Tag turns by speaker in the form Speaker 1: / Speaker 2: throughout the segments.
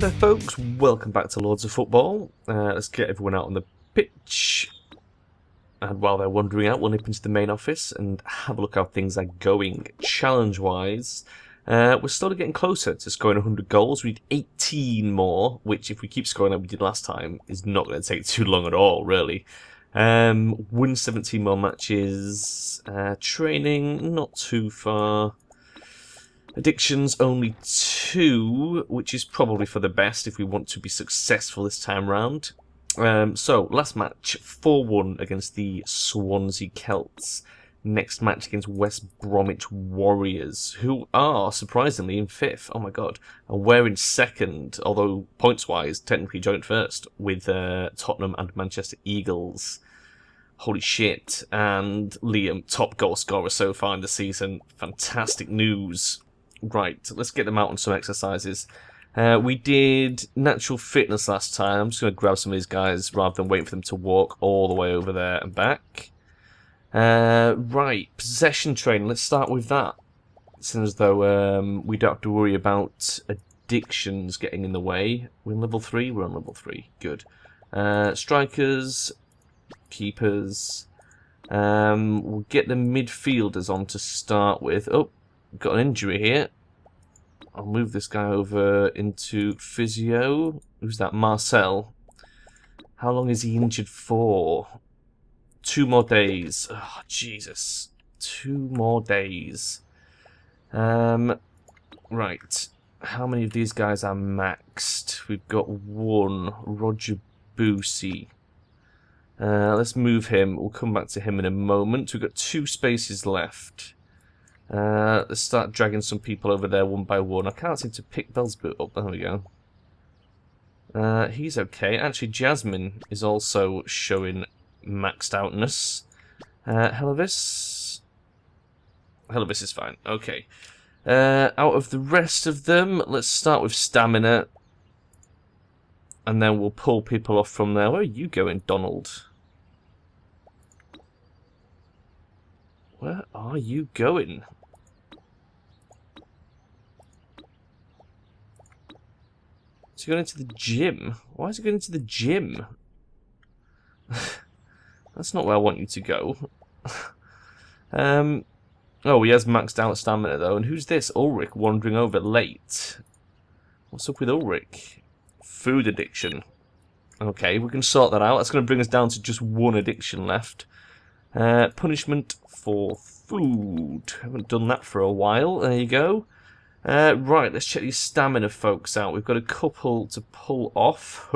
Speaker 1: there folks, welcome back to Lords of Football. Let's get everyone out on the pitch. And while they're wandering out, we'll nip into the main office and have a look how things are going. Challenge-wise, we're slowly getting closer to scoring 100 goals. We need 18 more, which if we keep scoring like we did last time, is not going to take too long at all, really. Win 17 more matches. Training, not too far. Addictions, only 2, which is probably for the best if we want to be successful this time round. So, last match, 4-1 against the Swansea Celts. Next match against West Bromwich Warriors, who are, surprisingly, in 5th. Oh my god. And we're in 2nd, although points-wise, technically joint first, with Tottenham and Manchester Eagles. Holy shit. And Liam, top goal scorer so far in the season. Fantastic news. Right, let's get them out on some exercises. We did natural fitness last time. I'm just going to grab some of these guys rather than waiting for them to walk all the way over there and back. Right, possession training. Let's start with that. It seems as though we don't have to worry about addictions getting in the way. We're on level 3? We're on level 3. Good. Strikers, keepers. We'll get the midfielders on to start with. Oh, got an injury here. I'll move this guy over into physio. Who's that? Marcel. How long is he injured for? 2 more days. Oh, Jesus. 2 more days. Right. How many of these guys are maxed? We've got 1. Roger Boosie. Let's move him. We'll come back to him in a moment. We've got 2 spaces left. Let's start dragging some people over there one by one. I can't seem to pick Bellsboot up. There we go. He's okay. Actually, Jasmine is also showing maxed outness. Hellevis? Hellevis is fine. Okay. Out of the rest of them, let's start with stamina. And then we'll pull people off from there. Where are you going, Donald? Where are you going? Is he going into the gym? Why is he going into the gym? That's not where I want you to go. Oh, he has maxed out stamina though. And who's this? Ulrich wandering over late. What's up with Ulrich? Food addiction. Okay, we can sort that out. That's going to bring us down to just 1 addiction left. Punishment for food. Haven't done that for a while. There you go. Right, let's check these stamina folks out. We've got a couple to pull off.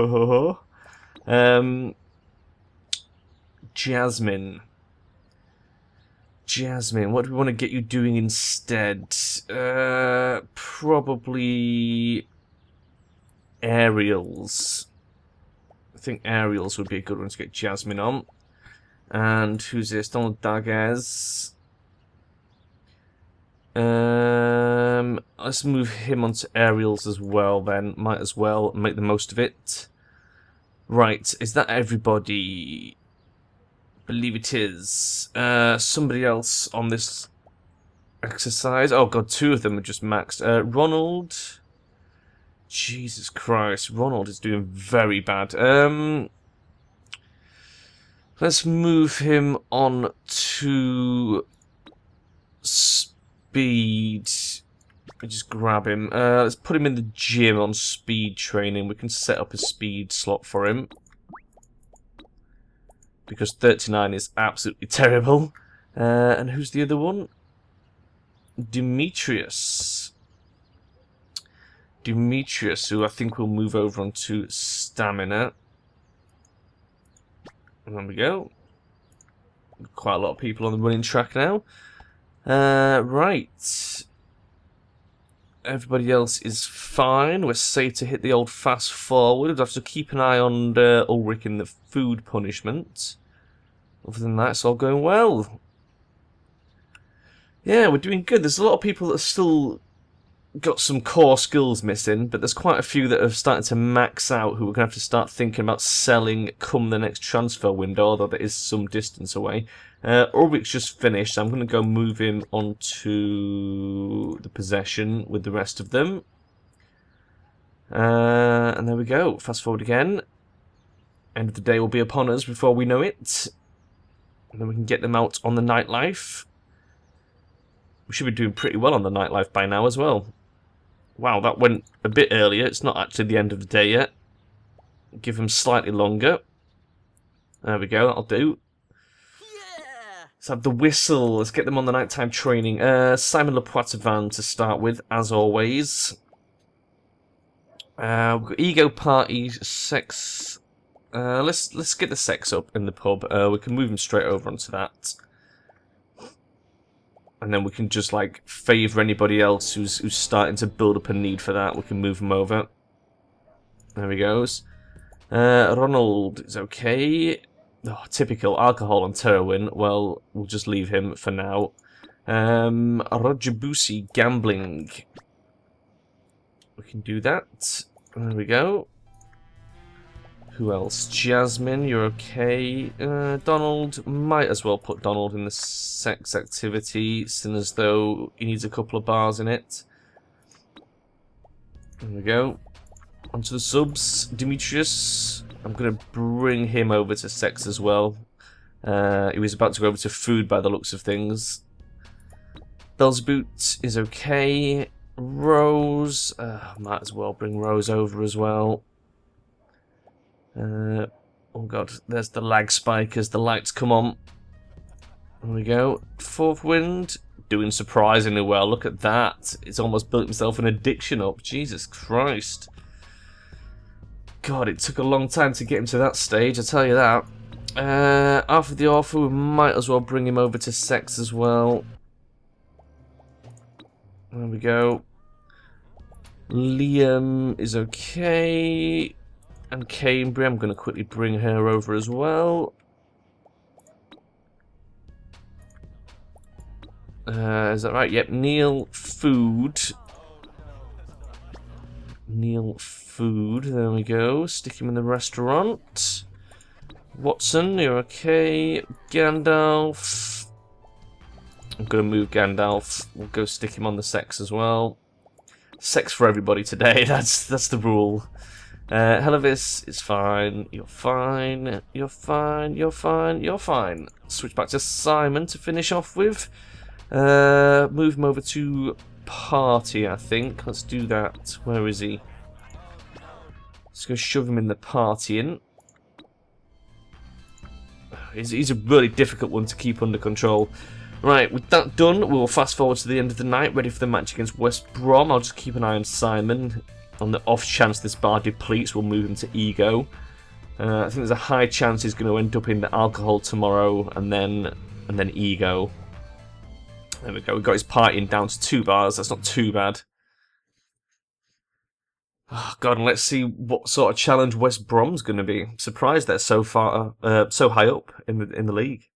Speaker 1: Jasmine. Jasmine, what do we want to get you doing instead? Probably aerials. I think aerials would be a good one to get Jasmine on. And who's this? Donald Daguez. Let's move him onto aerials as well then. Might as well make the most of it. Right, is that everybody? Believe it is. Somebody else on this exercise. Oh god, 2 of them are just maxed. Ronald. Jesus Christ, Ronald is doing very bad. Let's move him on to speed. Just grab him. Let's put him in the gym on speed training. We can set up a speed slot for him. Because 39 is absolutely terrible. And who's the other one? Demetrius. Demetrius, who I think will move over onto stamina. There we go. Quite a lot of people on the running track now. Right. Everybody else is fine. We're safe to hit the old fast forward. We'll have to keep an eye on Ulrich in the food punishment. Other than that, it's all going well. Yeah, we're doing good. There's a lot of people that are still got some core skills missing, but there's quite a few that have started to max out who we're going to have to start thinking about selling come the next transfer window, although there is some distance away. Ulrich's just finished, so I'm going to go move him onto the possession with the rest of them. And there we go. Fast forward again. End of the day will be upon us before we know it. And then we can get them out on the nightlife. We should be doing pretty well on the nightlife by now as well. Wow, that went a bit earlier. It's not actually the end of the day yet. Give them slightly longer. There we go, that'll do. Let's have the whistle. Let's get them on the nighttime training. Simon Lepoitevin to start with, as always. We've got ego party, sex. Let's get the sex up in the pub. We can move him straight over onto that. And then we can just, like, favour anybody else who's starting to build up a need for that. We can move him over. There he goes. Ronald is okay. Oh, typical alcohol and heroin. Well, we'll just leave him for now. Roger Boosie, gambling. We can do that. There we go. Who else? Jasmine, you're okay. Donald, might as well put Donald in the sex activity, seeing as though he needs a couple of bars in it. There we go. Onto the subs. Demetrius, I'm going to bring him over to sex as well. He was about to go over to food by the looks of things. Belzeboot is okay. Rose, might as well bring Rose over as well. Oh god, there's the lag spike as the lights come on. There we go. Fourth Wind, doing surprisingly well. Look at that. It's almost built himself an addiction up. Jesus Christ. God, it took a long time to get him to that stage, I'll tell you that. After the Orphan, we might as well bring him over to sex as well. There we go. Liam is okay. And Cambria, I'm going to quickly bring her over as well. Is that right? Yep, Neil Food. Neil Food, there we go. Stick him in the restaurant. Watson, you're okay. Gandalf. I'm going to move Gandalf. We'll go stick him on the sex as well. Sex for everybody today, that's the rule. Helavis is fine. You're fine. You're fine. You're fine. You're fine. Switch back to Simon to finish off with. Move him over to party, I think. Let's do that. Where is he? Let's go shove him in the party in. He's a really difficult one to keep under control. Right, with that done, we'll fast forward to the end of the night, ready for the match against West Brom. I'll just keep an eye on Simon. On the off chance this bar depletes, we'll move him to ego. I think there's a high chance he's going to end up in the alcohol tomorrow, and then ego. There we go. We've got his partying down to 2 bars. That's not too bad. Oh God, and let's see what sort of challenge West Brom's going to be. I'm surprised they're so far, so high up in the league.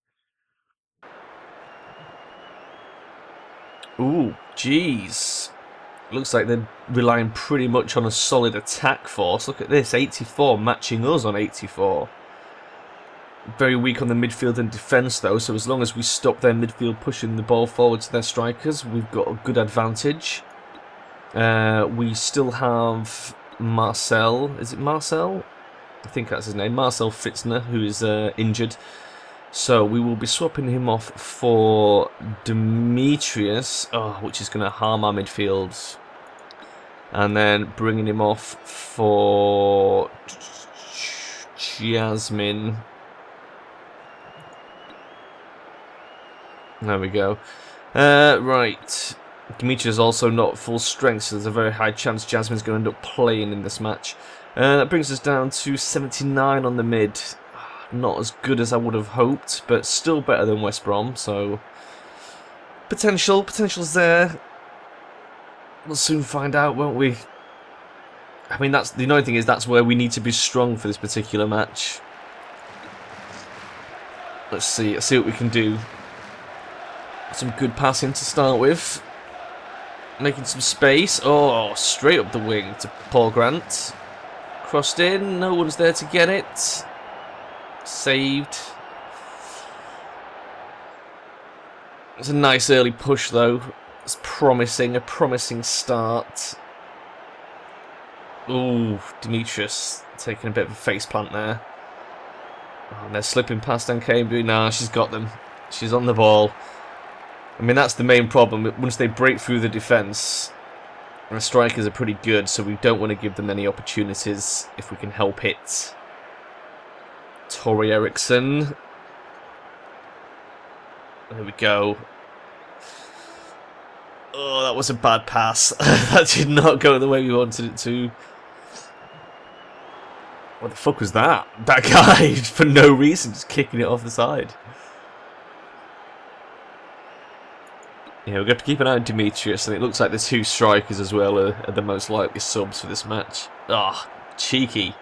Speaker 1: Ooh, jeez. Looks like they're relying pretty much on a solid attack force. Look at this, 84 matching us on 84. Very weak on the midfield and defence though, so as long as we stop their midfield pushing the ball forward to their strikers, we've got a good advantage. We still have Marcel. Is it Marcel? I think that's his name. Marcel Fitzner, who is injured. So we will be swapping him off for Demetrius, which is going to harm our midfield. And then bringing him off for Jasmine. There we go. Right. Demetrius is also not full strength, so there's a very high chance Jasmine's going to end up playing in this match. That brings us down to 79 on the mid. Not as good as I would have hoped, but still better than West Brom, so potential's there. We'll soon find out, won't we? I mean, that's the annoying thing is that's where we need to be strong for this particular match. Let's see what we can do. Some good passing to start with. Making some space. Oh, straight up the wing to Paul Grant. Crossed in, no one's there to get it. Saved. It's a nice early push though. It's promising, a promising start. Ooh, Demetrius taking a bit of a face plant there. Oh, and they're slipping past Cambridge. Nah, she's got them. She's on the ball. I mean, that's the main problem. Once they break through the defence, the strikers are pretty good, so we don't want to give them any opportunities if we can help it. Tori Eriksson. There we go. Oh, that was a bad pass. That did not go the way we wanted it to. What the fuck was that? That guy, for no reason, just kicking it off the side. Yeah, we're going to have to keep an eye on Demetrius, and it looks like the two strikers as well are the most likely subs for this match. Ah, oh, cheeky.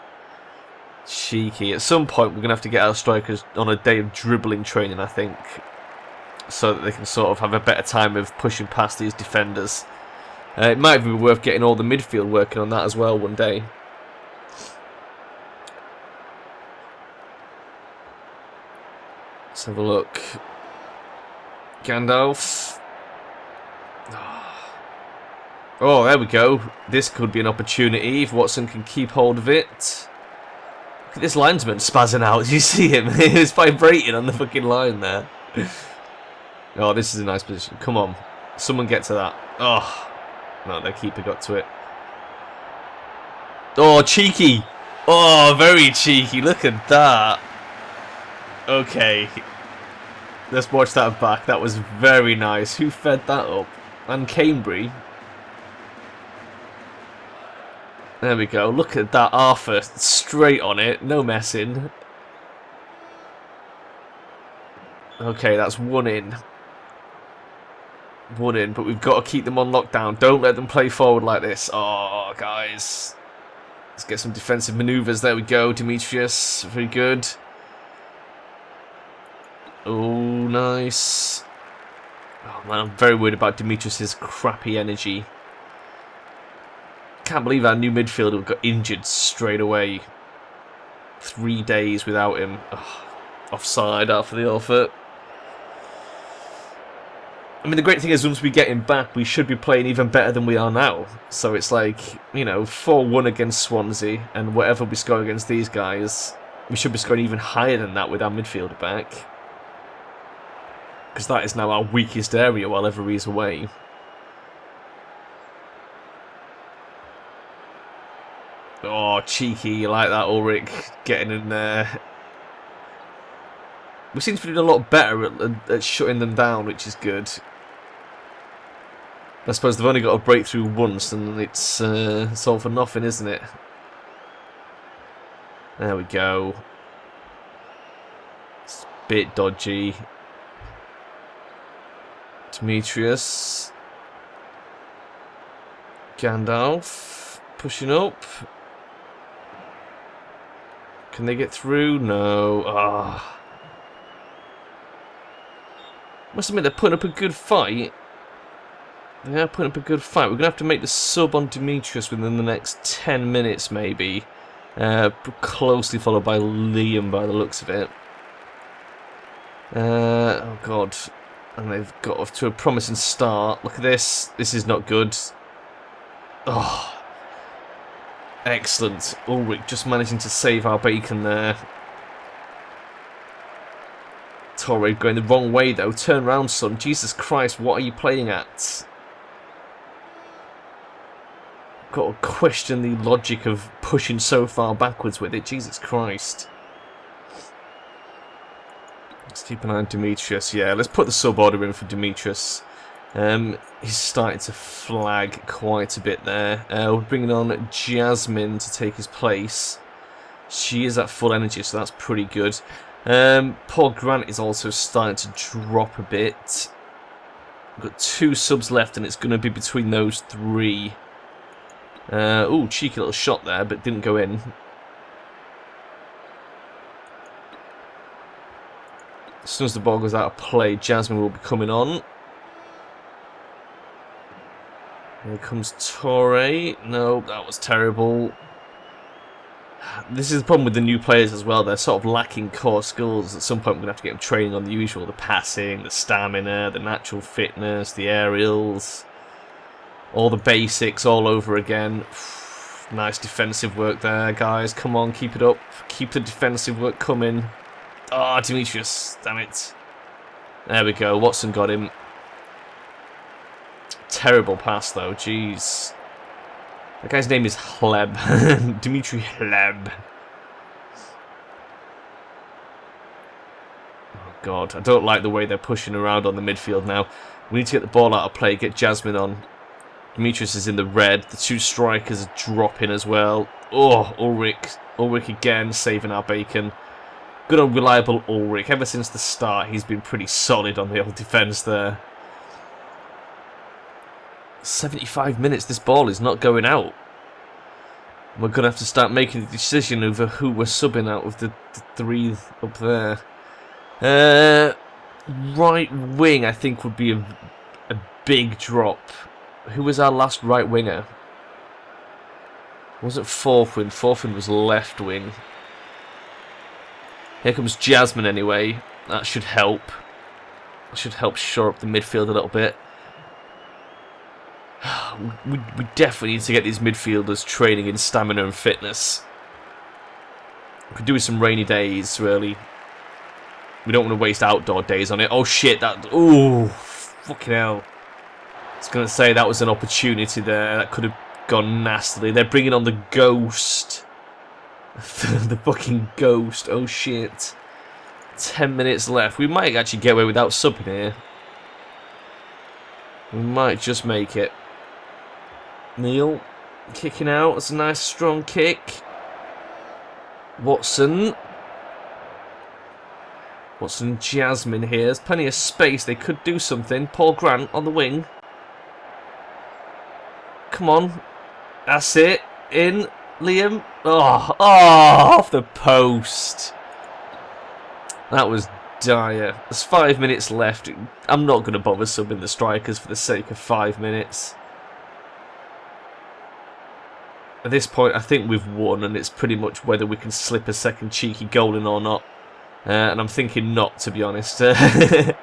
Speaker 1: Cheeky. At some point, we're going to have to get our strikers on a day of dribbling training, I think, so that they can sort of have a better time of pushing past these defenders. It might be worth getting all the midfield working on that as well one day. Let's have a look. Gandalf. Oh, there we go. This could be an opportunity if Watson can keep hold of it. Look at this linesman spazzing out. Do you see him? He's vibrating on the fucking line there. Oh, this is a nice position. Come on. Someone get to that. Oh. No, their keeper got to it. Oh, cheeky. Oh, very cheeky. Look at that. Okay. Let's watch that back. That was very nice. Who fed that up? And Cambry. There we go. Look at that. Arthur straight on it. No messing. Okay, that's one in. One in, but we've got to keep them on lockdown. Don't let them play forward like this. Oh, guys. Let's get some defensive manoeuvres. There we go. Demetrius. Very good. Oh, nice. Oh, man, I'm very worried about Demetrius' crappy energy. Can't believe our new midfielder got injured straight away. 3 days without him. Oh, offside after the offer. I mean, the great thing is, once we get him back, we should be playing even better than we are now. So it's like, you know, 4-1 against Swansea, and whatever we score against these guys, we should be scoring even higher than that with our midfielder back. Because that is now our weakest area while everybody is away. Oh, cheeky, you like that, Ulrich, getting in there. We seem to be doing a lot better at shutting them down, which is good. I suppose they've only got to break through once, and it's all for nothing, isn't it? There we go. It's a bit dodgy. Demetrius. Gandalf. Pushing up. Can they get through? No. Ah. Must admit, they're putting up a good fight. They are putting up a good fight. We're going to have to make the sub on Demetrius within the next 10 minutes, maybe. Closely followed by Liam, by the looks of it. Oh, God. And they've got off to a promising start. Look at this. This is not good. Oh. Excellent. Ulrich just managing to save our bacon there. Torre going the wrong way, though. Turn round, son. Jesus Christ, what are you playing at? Got to question the logic of pushing so far backwards with it. Jesus Christ. Let's keep an eye on Demetrius. Yeah, let's put the sub order in for Demetrius. He's starting to flag quite a bit there. We're bringing on Jasmine to take his place. She is at full energy, so that's pretty good. Paul Grant is also starting to drop a bit. We've got 2 subs left, and it's going to be between those 3. Oh, cheeky little shot there, but didn't go in. As soon as the ball goes out of play, Jasmine will be coming on. Here comes Torre. No, that was terrible. This is the problem with the new players as well. They're sort of lacking core skills. At some point, we're going to have to get them training on the usual. The passing, the stamina, the natural fitness, the aerials. All the basics all over again. Nice defensive work there, guys. Come on, keep it up. Keep the defensive work coming. Oh, Demetrius. Damn it. There we go. Watson got him. Terrible pass, though. Jeez. That guy's name is Hleb. Dimitri Hleb. Oh, God. I don't like the way they're pushing around on the midfield now. We need to get the ball out of play, get Jasmine on. Demetrius is in the red. The two strikers are dropping as well. Oh, Ulrich. Ulrich again, saving our bacon. Good old reliable Ulrich. Ever since the start, he's been pretty solid on the old defence there. 75 minutes, this ball is not going out. We're going to have to start making a decision over who we're subbing out with the three up there. Right wing, I think, would be a big drop. Who was our last right winger? Wasn't fourth wing. Fourth wing was left wing. Here comes Jasmine anyway. That should help. That should help shore up the midfield a little bit. We definitely need to get these midfielders training in stamina and fitness. We could do with some rainy days, really. We don't want to waste outdoor days on it. Oh shit, that... Ooh, fucking hell. I was going to say that was an opportunity there. That could have gone nastily. They're bringing on the ghost. The fucking ghost. Oh shit. 10 minutes left. We might actually get away without subbing here. We might just make it. Neil kicking out. That's a nice strong kick. Watson. Watson, Jasmine here. There's plenty of space. They could do something. Paul Grant on the wing. Come on. That's it. In. Liam. Oh, off the post. That was dire. There's 5 minutes left. I'm not going to bother subbing the strikers for the sake of 5 minutes. At this point, I think we've won, and it's pretty much whether we can slip a second cheeky goal in or not. And I'm thinking not, to be honest. We're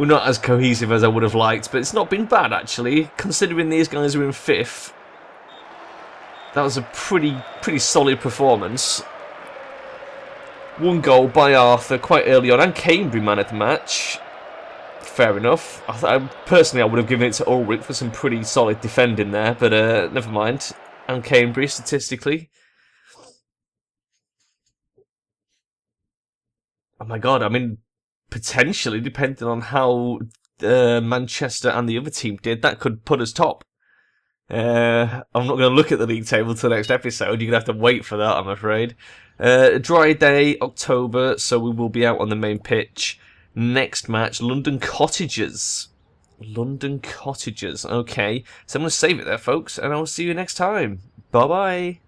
Speaker 1: not as cohesive as I would have liked, but it's not been bad, actually. Considering these guys are in 5th, that was a pretty solid performance. 1 goal by Arthur quite early on, and Cambry man of the match. Fair enough. Personally, I would have given it to Ulrich for some pretty solid defending there, but never mind. And Cambry, statistically. Oh my god, I mean, potentially, depending on how Manchester and the other team did, that could put us top. I'm not going to look at the league table till the next episode. You're going to have to wait for that, I'm afraid. Dry day, October, so we will be out on the main pitch. Next match, London Cottagers. London Cottagers, okay. So I'm going to save it there, folks, and I will see you next time. Bye-bye.